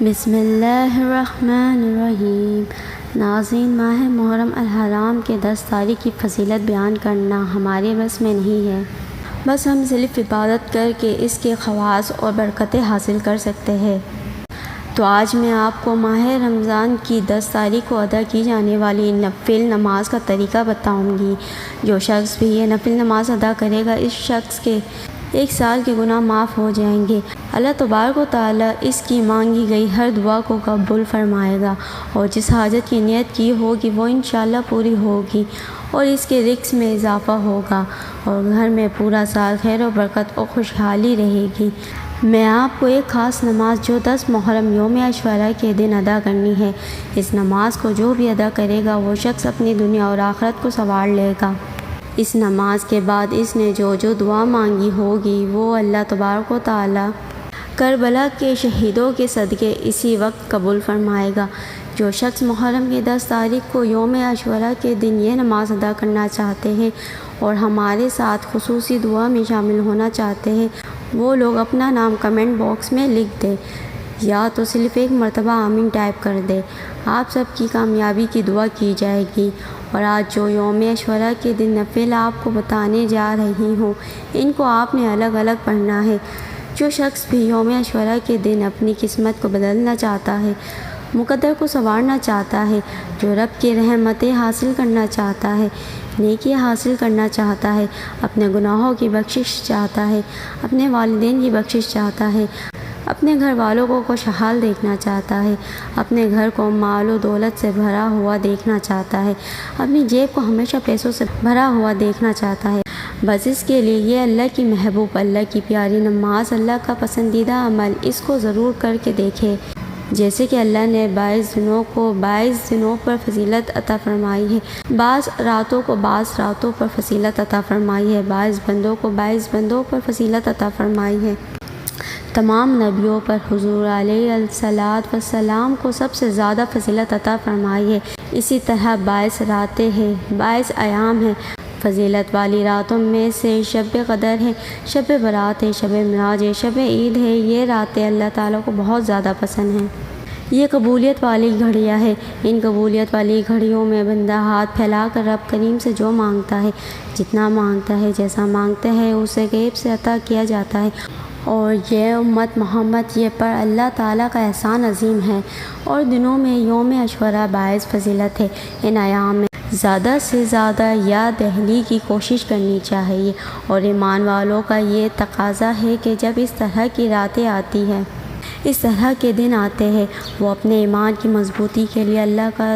بسم اللہ الرحمن الرحیم۔ ناظرین، ماہ محرم الحرام کے 10 تاریخ کی فضیلت بیان کرنا ہمارے بس میں نہیں ہے، بس ہم صرف عبادت کر کے اس کے خواص اور برکتیں حاصل کر سکتے ہیں۔ تو آج میں آپ کو ماہ رمضان کی 10 تاریخ کو ادا کی جانے والی نفل نماز کا طریقہ بتاؤں گی۔ جو شخص بھی یہ نفل نماز ادا کرے گا، اس شخص کے 1 سال کے گناہ معاف ہو جائیں گے۔ اللہ تبارک و تعالیٰ اس کی مانگی گئی ہر دعا کو قبول فرمائے گا، اور جس حاجت کی نیت کی ہوگی وہ انشاءاللہ پوری ہوگی، اور اس کے رزق میں اضافہ ہوگا، اور گھر میں پورا سال خیر و برکت اور خوشحالی رہے گی۔ میں آپ کو ایک خاص نماز جو 10 محرم یوم عاشوراء کے دن ادا کرنی ہے، اس نماز کو جو بھی ادا کرے گا وہ شخص اپنی دنیا اور آخرت کو سنوار لے گا۔ اس نماز کے بعد اس نے جو دعا مانگی ہوگی وہ اللہ تبارک و تعالیٰ کربلا کے شہیدوں کے صدقے اسی وقت قبول فرمائے گا۔ جو شخص محرم کی 10 تاریخ کو یوم عاشوراء کے دن یہ نماز ادا کرنا چاہتے ہیں اور ہمارے ساتھ خصوصی دعا میں شامل ہونا چاہتے ہیں، وہ لوگ اپنا نام کمنٹ باکس میں لکھ دیں، یا تو صرف ایک مرتبہ آمین ٹائپ کر دیں۔ آپ سب کی کامیابی کی دعا کی جائے گی۔ اور آج جو یوم عاشوراء کے دن نفل آپ کو بتانے جا رہی ہوں، ان کو آپ نے الگ الگ پڑھنا ہے۔ جو شخص بھی یوم عاشوراء کے دن اپنی قسمت کو بدلنا چاہتا ہے، مقدر کو سنوارنا چاہتا ہے، جو رب کی رحمتیں حاصل کرنا چاہتا ہے، نیکی حاصل کرنا چاہتا ہے، اپنے گناہوں کی بخشش چاہتا ہے، اپنے والدین کی بخشش چاہتا ہے، اپنے گھر والوں کو خوشحال دیکھنا چاہتا ہے، اپنے گھر کو مال و دولت سے بھرا ہوا دیکھنا چاہتا ہے، اپنی جیب کو ہمیشہ پیسوں سے بھرا ہوا دیکھنا چاہتا ہے، بس اس کے لیے یہ اللہ کی محبوب، اللہ کی پیاری نماز، اللہ کا پسندیدہ عمل، اس کو ضرور کر کے دیکھے۔ جیسے کہ اللہ نے 22 دنوں کو 22 دنوں پر فضیلت عطا فرمائی ہے، بعض راتوں کو بعض راتوں پر فضیلت عطا فرمائی ہے، 22 بندوں کو 22 بندوں پر فضیلت عطا فرمائی ہے۔ تمام نبیوں پر حضور علیہ الصلوۃ والسلام کو سب سے زیادہ فضیلت عطا فرمائی ہے۔ اسی طرح 22 راتیں ہیں، 22 ایام ہیں۔ فضیلت والی راتوں میں سے شب قدر ہے، شب برات ہے، شب معراج ہے، شب عید ہے۔ یہ راتیں اللہ تعالیٰ کو بہت زیادہ پسند ہیں۔ یہ قبولیت والی گھڑیاں ہیں۔ ان قبولیت والی گھڑیوں میں بندہ ہاتھ پھیلا کر رب کریم سے جو مانگتا ہے، جتنا مانگتا ہے، جیسا مانگتا ہے، اسے غیب سے عطا کیا جاتا ہے۔ اور یہ امت محمد یہ پر اللہ تعالیٰ کا احسان عظیم ہے۔ اور دنوں میں یوم عاشوراء باعث فضیلت ہے۔ ان ایام میں زیادہ سے زیادہ یاد دہلی کی کوشش کرنی چاہیے، اور ایمان والوں کا یہ تقاضا ہے کہ جب اس طرح کی راتیں آتی ہیں، اس طرح کے دن آتے ہیں، وہ اپنے ایمان کی مضبوطی کے لیے، اللہ کا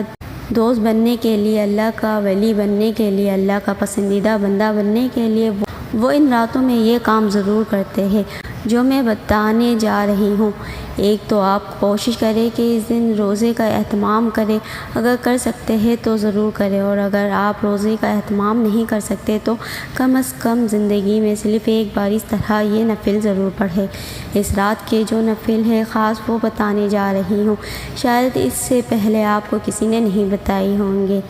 دوست بننے کے لیے، اللہ کا ولی بننے کے لیے، اللہ کا پسندیدہ بندہ بننے کے لیے وہ ان راتوں میں یہ کام ضرور کرتے ہیں جو میں بتانے جا رہی ہوں۔ ایک تو آپ کوشش کریں کہ اس دن روزے کا اہتمام کریں، اگر کر سکتے ہیں تو ضرور کریں، اور اگر آپ روزے کا اہتمام نہیں کر سکتے تو کم از کم زندگی میں صرف ایک بار اس طرح یہ نفل ضرور پڑھیں۔ اس رات کے جو نفل ہے خاص وہ بتانے جا رہی ہوں، شاید اس سے پہلے آپ کو کسی نے نہیں بتائی ہوں گے۔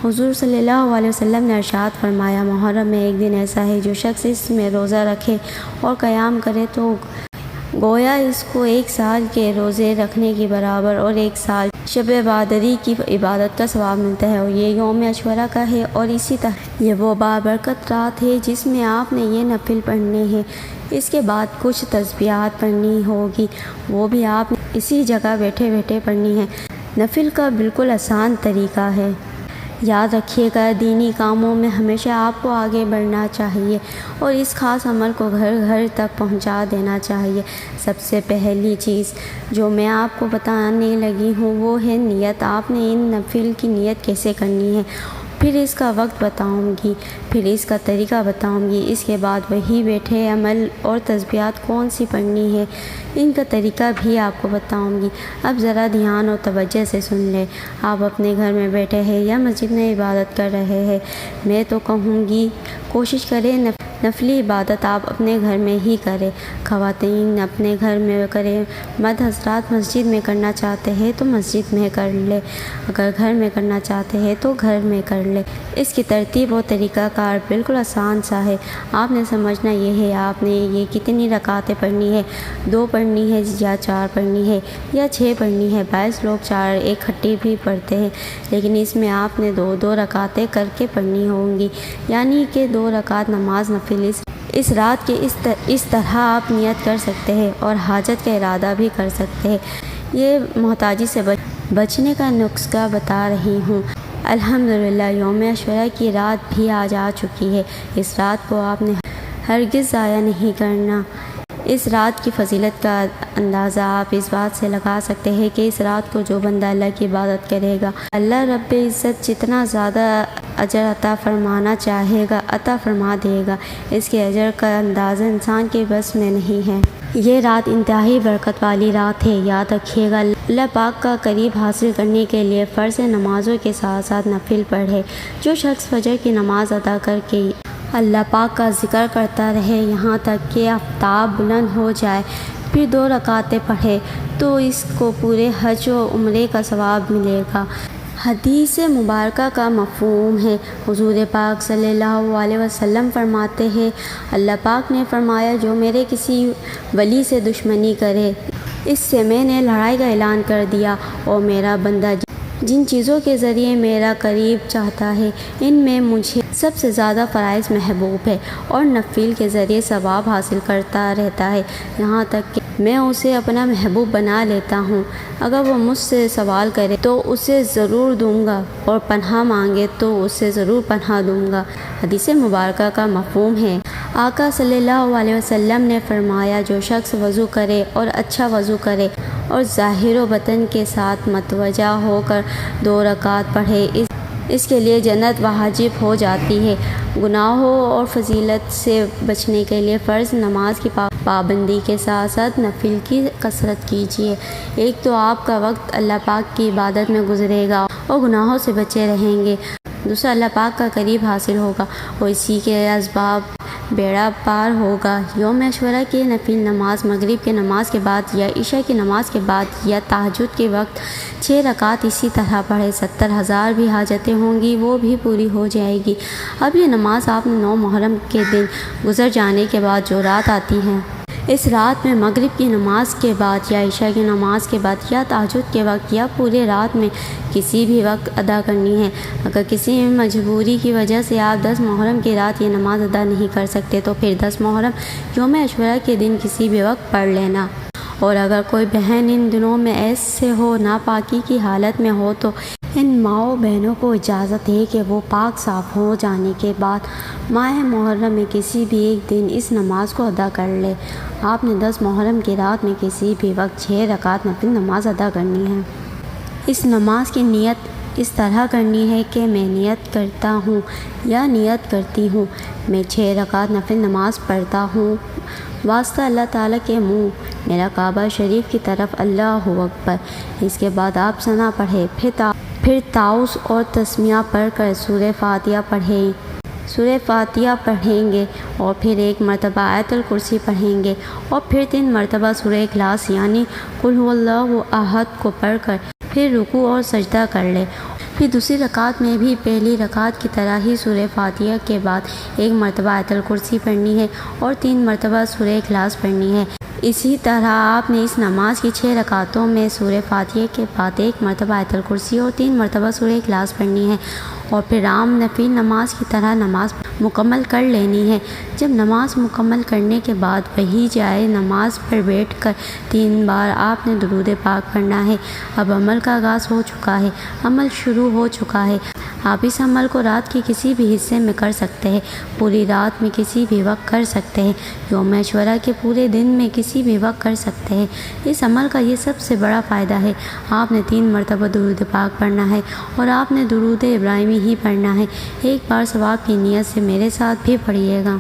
حضور صلی اللہ علیہ وسلم نے ارشاد فرمایا، محرم میں ایک دن ایسا ہے جو شخص اس میں روزہ رکھے اور قیام کرے تو گویا اس کو 1 سال کے روزے رکھنے کے برابر اور 1 سال شب بادری کی عبادت کا ثواب ملتا ہے۔ اور یہ یوم عاشوراء کا ہے، اور اسی طرح یہ وہ بابرکت رات ہے جس میں آپ نے یہ نفل پڑھنے ہیں۔ اس کے بعد کچھ تسبیحات پڑھنی ہوگی، وہ بھی آپ نے اسی جگہ بیٹھے بیٹھے پڑھنی ہے۔ نفل کا بالکل آسان طریقہ ہے۔ یاد رکھیے گا، دینی کاموں میں ہمیشہ آپ کو آگے بڑھنا چاہیے اور اس خاص عمل کو گھر گھر تک پہنچا دینا چاہیے۔ سب سے پہلی چیز جو میں آپ کو بتانے لگی ہوں وہ ہے نیت۔ آپ نے ان نفل کی نیت کیسے کرنی ہے، پھر اس کا وقت بتاؤں گی، پھر اس کا طریقہ بتاؤں گی۔ اس کے بعد وہی بیٹھے عمل اور تسبیحات کون سی پڑھنی ہے، ان کا طریقہ بھی آپ کو بتاؤں گی۔ اب ذرا دھیان اور توجہ سے سن لیں۔ آپ اپنے گھر میں بیٹھے ہیں یا مسجد میں عبادت کر رہے ہیں، میں تو کہوں گی کوشش کریں نفلی عبادت آپ اپنے گھر میں ہی کریں، خواتین اپنے گھر میں کریں، مرد حضرات مسجد میں کرنا چاہتے ہیں تو مسجد میں کر لے، اگر گھر میں کرنا چاہتے ہیں تو گھر میں کر لے۔ اس کی ترتیب و طریقہ کار بالکل آسان سا ہے۔ آپ نے سمجھنا یہ ہے آپ نے یہ کتنی رکعتیں پڑھنی ہے، 2 پڑھنی ہے یا 4 پڑھنی ہے یا 6 پڑھنی ہے۔ 22 لوگ 4 اکٹھی بھی پڑھتے ہیں، لیکن اس میں آپ نے 2 رکعتیں کر کے پڑھنی ہوں گی، یعنی کہ 2 رکعت نماز نفل اس رات کے اس طرح آپ نیت کر سکتے ہیں اور حاجت کا ارادہ بھی کر سکتے ہیں۔ یہ محتاجی سے بچنے کا نسخہ بتا رہی ہوں۔ الحمدللہ یوم عاشوراء کی رات بھی آج آ چکی ہے۔ اس رات کو آپ نے ہرگز ضائع نہیں کرنا۔ اس رات کی فضیلت کا اندازہ آپ اس بات سے لگا سکتے ہیں کہ اس رات کو جو بندہ اللہ کی عبادت کرے گا، اللہ رب عزت جتنا زیادہ اجر عطا فرمانا چاہے گا عطا فرما دے گا۔ اس کے اجر کا اندازہ انسان کے بس میں نہیں ہے۔ یہ رات انتہائی برکت والی رات ہے۔ یاد رکھیے گا، اللہ پاک کا قریب حاصل کرنے کے لیے فرض نمازوں کے ساتھ ساتھ نفل پڑھے۔ جو شخص فجر کی نماز ادا کر کے اللہ پاک کا ذکر کرتا رہے یہاں تک کہ آفتاب بلند ہو جائے، پھر 2 رکعتیں پڑھے تو اس کو پورے حج و عمرے کا ثواب ملے گا۔ حدیث مبارکہ کا مفہوم ہے، حضور پاک صلی اللہ علیہ وسلم فرماتے ہیں، اللہ پاک نے فرمایا جو میرے کسی ولی سے دشمنی کرے، اس سے میں نے لڑائی کا اعلان کر دیا، اور میرا بندہ جن چیزوں کے ذریعے میرا قریب چاہتا ہے ان میں مجھے سب سے زیادہ فرائض محبوب ہے، اور نفل کے ذریعے ثواب حاصل کرتا رہتا ہے، یہاں تک کہ میں اسے اپنا محبوب بنا لیتا ہوں۔ اگر وہ مجھ سے سوال کرے تو اسے ضرور دوں گا، اور پناہ مانگے تو اسے ضرور پناہ دوں گا۔ حدیث مبارکہ کا مفہوم ہے، آقا صلی اللہ علیہ وسلم نے فرمایا جو شخص وضو کرے اور اچھا وضو کرے اور ظاہر و باطن کے ساتھ متوجہ ہو کر 2 رکعت پڑھے، اس کے لیے جنت واجب ہو جاتی ہے۔ گناہوں اور فضیلت سے بچنے کے لیے فرض نماز کی پابندی کے ساتھ ساتھ نفل کی کثرت کیجیے۔ ایک تو آپ کا وقت اللہ پاک کی عبادت میں گزرے گا اور گناہوں سے بچے رہیں گے، دوسرا اللہ پاک کا قریب حاصل ہوگا اور اسی کے اسباب بیڑا پار ہوگا۔ یوم عاشوراء کی نفل نماز مغرب کی نماز کے بعد یا عشاء کی نماز کے بعد یا تہجد کے وقت 6 رکعت اسی طرح پڑھے، 70,000 بھی حاجتیں ہوں گی وہ بھی پوری ہو جائے گی۔ اب یہ نماز آپ نے 9 محرم کے دن گزر جانے کے بعد جو رات آتی ہے، اس رات میں مغرب کی نماز کے بعد یا عشاء کی نماز کے بعد یا تہجد کے وقت یا پورے رات میں کسی بھی وقت ادا کرنی ہے۔ اگر کسی مجبوری کی وجہ سے آپ 10 محرم کی رات یہ نماز ادا نہیں کر سکتے تو پھر 10 محرم یوم عاشوراء کے دن کسی بھی وقت پڑھ لینا۔ اور اگر کوئی بہن ان دنوں میں ایسے ہو ناپاکی کی حالت میں ہو تو ان ماؤں بہنوں کو اجازت ہے کہ وہ پاک صاف ہو جانے کے بعد ماہ محرم میں کسی بھی ایک دن اس نماز کو ادا کر لے۔ آپ نے 10 محرم کی رات میں کسی بھی وقت 6 رکعت نفل نماز ادا کرنی ہے۔ اس نماز کی نیت اس طرح کرنی ہے کہ میں نیت کرتا ہوں یا نیت کرتی ہوں میں 6 رکعت نفل نماز پڑھتا ہوں، واسطہ اللہ تعالیٰ کے منہ میرا کعبہ شریف کی طرف، اللہ اکبر۔ اس کے بعد آپ ثنا پڑھے، پھر تعوذ اور تسمیہ پڑھ کر سورہ فاتحہ پڑھیں گے، اور پھر 1 مرتبہ آیت الکرسی پڑھیں گے، اور پھر 3 مرتبہ سورہ اخلاص یعنی قل هو اللہ احد کو پڑھ کر پھر رکوع اور سجدہ کر لے۔ پھر دوسری رکعت میں بھی پہلی رکعت کی طرح ہی سورہ فاتحہ کے بعد 1 مرتبہ آیت الکرسی پڑھنی ہے اور 3 مرتبہ سورہ اخلاص پڑھنی ہے۔ اسی طرح آپ نے اس نماز کی 6 رکعتوں میں سورہ فاتحہ کے بعد 1 مرتبہ آیت الکرسی اور 3 مرتبہ سورہ اخلاص پڑھنی ہے، اور پھر عام نفل نماز کی طرح نماز مکمل کر لینی ہے۔ جب نماز مکمل کرنے کے بعد وہی جائے نماز پر بیٹھ کر 3 بار آپ نے درود پاک پڑھنا ہے۔ اب عمل کا آغاز ہو چکا ہے، عمل شروع ہو چکا ہے۔ آپ اس عمل کو رات کے کسی بھی حصے میں کر سکتے ہیں، پوری رات میں کسی بھی وقت کر سکتے ہیں، یوم عاشوراء کے پورے دن میں کسی بھی وقت کر سکتے ہیں۔ اس عمل کا یہ سب سے بڑا فائدہ ہے، آپ نے 3 مرتبہ درود پاک پڑھنا ہے اور آپ نے درود ابراہیمی ہی پڑھنا ہے۔ ایک بار ثواب کی نیت سے میرے ساتھ بھی پڑھیے گا۔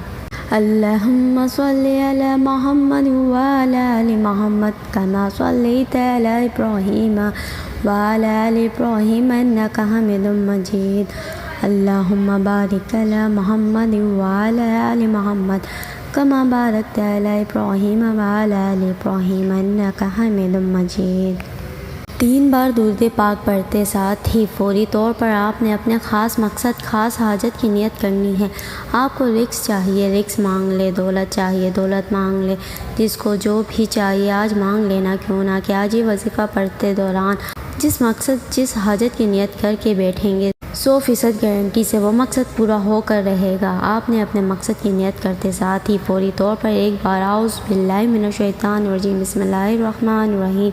اللہم صلی علی محمد وعلی آل محمد کما صلیت علی ابراہیم وعلی آل ابراہیم انک حمید مجید۔ اللہم بارک علی محمد وعلی آل محمد کما بارکت علی ابراہیم وعلی آل ابراہیم انک حمید مجید۔ 3 بار درود پاک پڑھتے ساتھ ہی فوری طور پر آپ نے اپنے خاص مقصد، خاص حاجت کی نیت کرنی ہے۔ آپ کو رزق چاہیے، رزق مانگ لے، دولت چاہیے، دولت مانگ لے، جس کو جو بھی چاہیے آج مانگ لینا، کیوں نہ کہ آج یہ وظیفہ پڑھتے دوران جس مقصد، جس حاجت کی نیت کر کے بیٹھیں گے 100% گارنٹی سے وہ مقصد پورا ہو کر رہے گا۔ آپ نے اپنے مقصد کی نیت کرتے ساتھ ہی فوری طور پر ایک بار اعوذ باللہ من الشیطان الرجیم بسم اللہ الرحمن الرحیم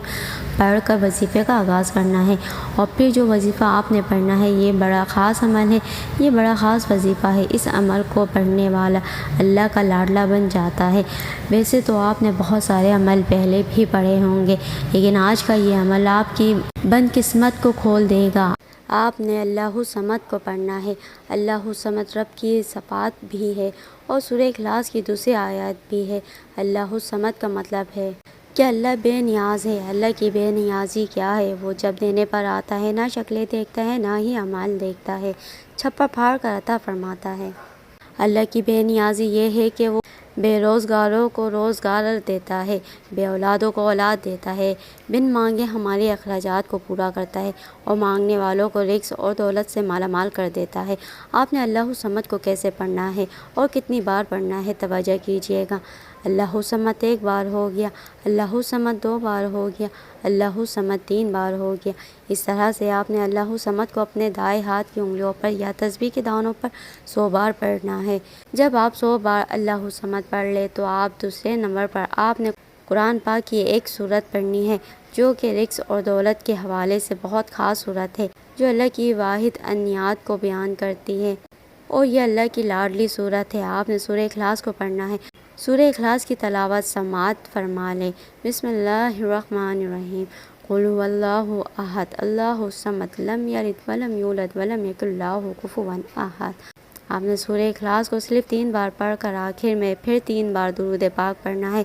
پڑھ کر وظیفے کا آغاز کرنا ہے۔ اور پھر جو وظیفہ آپ نے پڑھنا ہے یہ بڑا خاص عمل ہے، یہ بڑا خاص وظیفہ ہے۔ اس عمل کو پڑھنے والا اللہ کا لاڈلا بن جاتا ہے۔ ویسے تو آپ نے بہت سارے عمل پہلے بھی پڑھے ہوں گے، لیکن آج کا یہ عمل آپ کی بد قسمت کو کھول دے گا۔ آپ نے اللہ الصمد کو پڑھنا ہے۔ اللہ الصمد رب کی صفات بھی ہے اور سورہ اخلاص کی دوسری آیات بھی ہے۔ اللہ الصمد کا مطلب ہے کہ اللہ بے نیاز ہے۔ اللہ کی بے نیازی کیا ہے؟ وہ جب دینے پر آتا ہے نہ شکلیں دیکھتا ہے نہ ہی اعمال دیکھتا ہے، چھپا پھاڑ کر عطا فرماتا ہے۔ اللہ کی بے نیازی یہ ہے کہ وہ بے روزگاروں کو روزگار دیتا ہے، بے اولادوں کو اولاد دیتا ہے، بن مانگے ہمارے اخراجات کو پورا کرتا ہے اور مانگنے والوں کو رزق اور دولت سے مالا مال کر دیتا ہے۔ آپ نے اللہ الصمد کو کیسے پڑھنا ہے اور کتنی بار پڑھنا ہے توجہ کیجیے گا۔ اللہ الصمد 1 بار ہو گیا، اللہ الصمد 2 بار ہو گیا، اللہ الصمد 3 بار ہو گیا۔ اس طرح سے آپ نے اللہ الصمد کو اپنے دائیں ہاتھ کی انگلیوں پر یا تسبیح کے دانوں پر 100 بار پڑھنا ہے۔ جب آپ 100 بار اللہ الصمد پڑھ لے تو آپ دوسرے نمبر پر آپ نے قرآن پاک کی ایک سورت پڑھنی ہے جو کہ رزق اور دولت کے حوالے سے بہت خاص سورت ہے، جو اللہ کی واحد عنایات کو بیان کرتی ہے اور یہ اللہ کی لاڈلی سورت ہے۔ آپ نے سورہ اخلاص کو پڑھنا ہے۔ سورہ اخلاص کی تلاوت سماعت فرما لیں۔ بسم اللہ الرحمن الرحیم قل هو اللہ احد اللہ الصمد لم یلد ولم یولد ولم یکن لہ کفوا احد۔ آپ نے سورہ اخلاص کو صرف 3 بار پڑھ کر آخر میں پھر 3 بار درود پاک پڑھنا ہے۔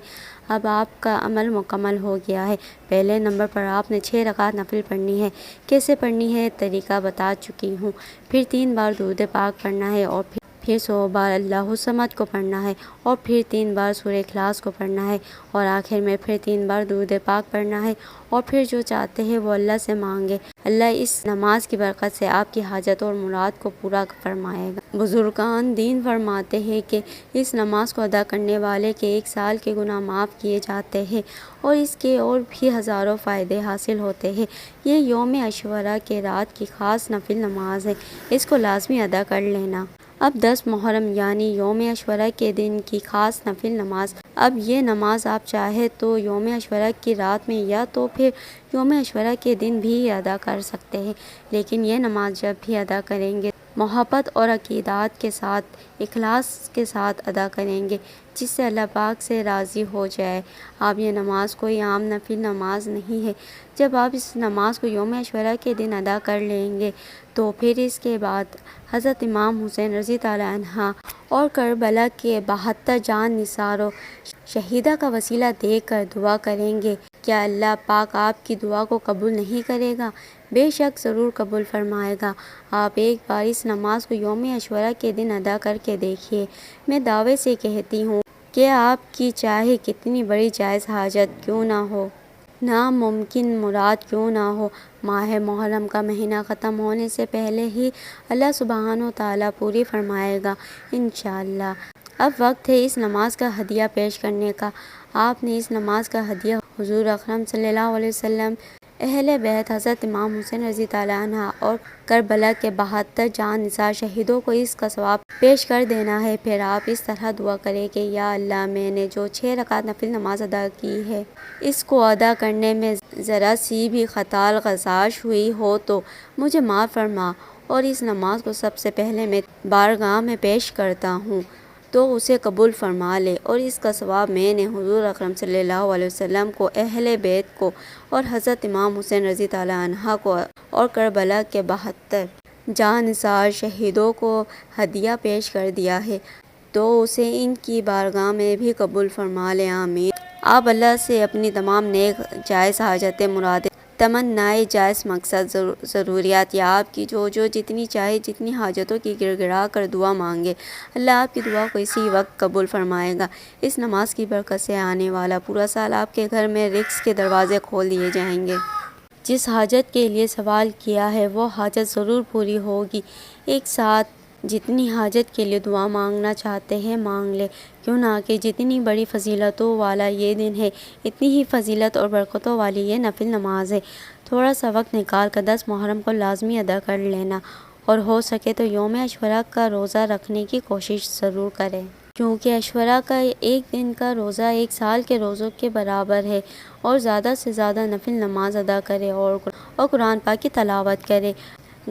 اب آپ کا عمل مکمل ہو گیا ہے۔ پہلے نمبر پر آپ نے 6 رکعت نفل پڑھنی ہے۔ کیسے پڑھنی ہے طریقہ بتا چکی ہوں۔ پھر 3 بار درود پاک پڑھنا ہے اور پھر 100 بار اللہ الصمد کو پڑھنا ہے اور پھر 3 بار سورہ اخلاص کو پڑھنا ہے اور آخر میں پھر 3 بار درود پاک پڑھنا ہے اور پھر جو چاہتے ہیں وہ اللہ سے مانگے۔ اللہ اس نماز کی برکت سے آپ کی حاجت اور مراد کو پورا فرمائے گا۔ بزرگان دین فرماتے ہیں کہ اس نماز کو ادا کرنے والے کے 1 سال کے گناہ معاف کیے جاتے ہیں اور اس کے اور بھی ہزاروں فائدے حاصل ہوتے ہیں۔ یہ یوم عاشوراء کے رات کی خاص نفل نماز ہے، اس کو لازمی ادا کر لینا۔ اب 10 محرم یعنی یوم عاشوراء کے دن کی خاص نفل نماز۔ اب یہ نماز آپ چاہے تو یوم عاشوراء کی رات میں یا تو پھر یوم عاشوراء کے دن بھی ادا کر سکتے ہیں، لیکن یہ نماز جب بھی ادا کریں گے محبت اور عقیدت کے ساتھ، اخلاص کے ساتھ ادا کریں گے، جس سے اللہ پاک سے راضی ہو جائے۔ آپ یہ نماز کوئی عام نفل نماز نہیں ہے۔ جب آپ اس نماز کو یوم عاشوراء کے دن ادا کر لیں گے تو پھر اس کے بعد حضرت امام حسین رضی اللہ عنہ اور کربلا کے 72 جان نثاروں شہیدہ کا وسیلہ دے کر دعا کریں گے۔ کیا اللہ پاک آپ کی دعا کو قبول نہیں کرے گا؟ بے شک ضرور قبول فرمائے گا۔ آپ ایک بار اس نماز کو یوم عاشوراء کے دن ادا کر کے دیکھیے۔ میں دعوے سے کہتی ہوں کہ آپ کی چاہے کتنی بڑی جائز حاجت کیوں نہ ہو، ناممکن مراد کیوں نہ ہو، ماہ محرم کا مہینہ ختم ہونے سے پہلے ہی اللہ سبحانہ و تعالیٰ پوری فرمائے گا انشاءاللہ۔ اب وقت ہے اس نماز کا ہدیہ پیش کرنے کا۔ آپ نے اس نماز کا ہدیہ حضور اکرم صلی اللہ علیہ وسلم، اہل بیت حضرت امام حسین رضی اللہ عنہ اور کربلا کے 72 جان نثار شہیدوں کو اس کا ثواب پیش کر دینا ہے۔ پھر آپ اس طرح دعا کریں کہ یا اللہ میں نے جو 6 رکعت نفل نماز ادا کی ہے اس کو ادا کرنے میں ذرا سی بھی خطا گزارش ہوئی ہو تو مجھے معاف فرما، اور اس نماز کو سب سے پہلے میں بارگاہ میں پیش کرتا ہوں تو اسے قبول فرما لے، اور اس کا ثواب میں نے حضور اکرم صلی اللہ علیہ وسلم کو، اہل بیت کو اور حضرت امام حسین رضی اللہ عنہ کو اور کربلا کے 72 جان نثار شہیدوں کو ہدیہ پیش کر دیا ہے تو اسے ان کی بارگاہ میں بھی قبول فرما لے، آمین۔ آپ اللہ سے اپنی تمام نیک جائز حاجتیں مرادیں تمنائے جائز مقصد ضروریات یا آپ کی جو جتنی چاہے جتنی حاجتوں کی گڑ گڑا کر دعا مانگے، اللہ آپ کی دعا کو اسی وقت قبول فرمائے گا۔ اس نماز کی برکت سے آنے والا پورا سال آپ کے گھر میں رزق کے دروازے کھول دیے جائیں گے۔ جس حاجت کے لیے سوال کیا ہے وہ حاجت ضرور پوری ہوگی۔ ایک ساتھ جتنی حاجت کے لیے دعا مانگنا چاہتے ہیں مانگ لے، کیوں نہ کہ جتنی بڑی فضیلتوں والا یہ دن ہے، اتنی ہی فضیلت اور برکتوں والی یہ نفل نماز ہے۔ تھوڑا سا وقت نکال کر 10 محرم کو لازمی ادا کر لینا، اور ہو سکے تو یوم عاشوراء کا روزہ رکھنے کی کوشش ضرور کریں، کیونکہ عاشوراء کا ایک دن کا روزہ 1 سال کے روزوں کے برابر ہے۔ اور زیادہ سے زیادہ نفل نماز ادا کرے اور قرآن پاک کی تلاوت کرے،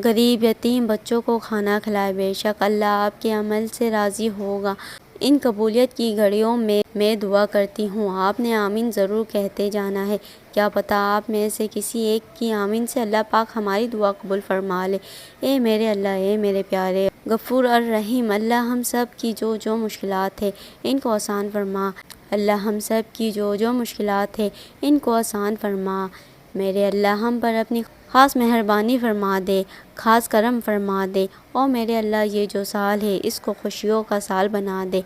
غریب یتیم بچوں کو کھانا کھلائے، بے شک اللہ آپ کے عمل سے راضی ہوگا۔ ان قبولیت کی گھڑیوں میں دعا کرتی ہوں، آپ نے آمین ضرور کہتے جانا ہے، کیا پتہ آپ میں سے کسی ایک کی آمین سے اللہ پاک ہماری دعا قبول فرما لے۔ اے میرے اللہ، اے میرے پیارے غفور الرحیم، اللہ ہم سب کی جو مشکلات ہے ان کو آسان فرما۔ اللہ ہم سب کی جو مشکلات ہے ان کو آسان فرما۔ میرے اللہ ہم پر اپنی خاص مہربانی فرما دے، خاص کرم فرما دے، اور میرے اللہ یہ جو سال ہے اس کو خوشیوں کا سال بنا دے۔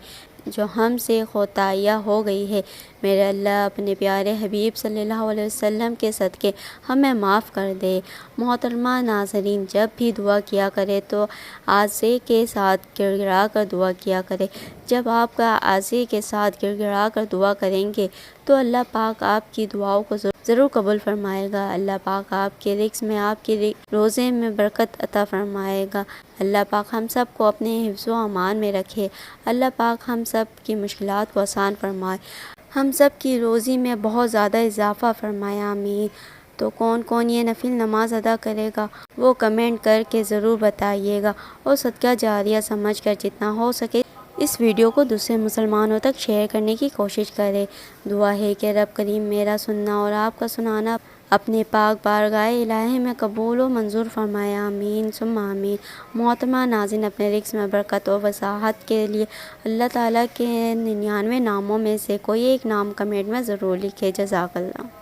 جو ہم سے خطائیاں ہو گئی ہے میرے اللہ اپنے پیارے حبیب صلی اللہ علیہ وسلم کے صدقے ہمیں معاف کر دے۔ محترمہ ناظرین، جب بھی دعا کیا کرے تو عاجزی کے ساتھ گڑ گڑا کر دعا کیا کرے۔ جب آپ کا عاجزی کے ساتھ گڑ گڑا کر دعا کریں گے تو اللہ پاک آپ کی دعاؤں کو ضرور قبول فرمائے گا۔ اللہ پاک آپ کے رزق میں، آپ کے روزے میں برکت عطا فرمائے گا۔ اللہ پاک ہم سب کو اپنے حفظ و امان میں رکھے۔ اللہ پاک ہم سب کی مشکلات کو آسان فرمائے، ہم سب کی روزی میں بہت زیادہ اضافہ فرمائے، آمین۔ تو کون کون یہ نفل نماز ادا کرے گا وہ کمنٹ کر کے ضرور بتائیے گا، اور صدقہ جاریہ سمجھ کر جتنا ہو سکے اس ویڈیو کو دوسرے مسلمانوں تک شیئر کرنے کی کوشش کرے۔ دعا ہے کہ رب کریم میرا سننا اور آپ کا سنانا اپنے پاک بارگاہ الہی میں قبول و منظور فرمائے، آمین ثم آمین۔ محترمہ ناظرین، اپنے رزق میں برکت و وسعت کے لیے اللہ تعالیٰ کے 99 ناموں میں سے کوئی ایک نام کمنٹ میں ضرور لکھے۔ جزاک اللہ۔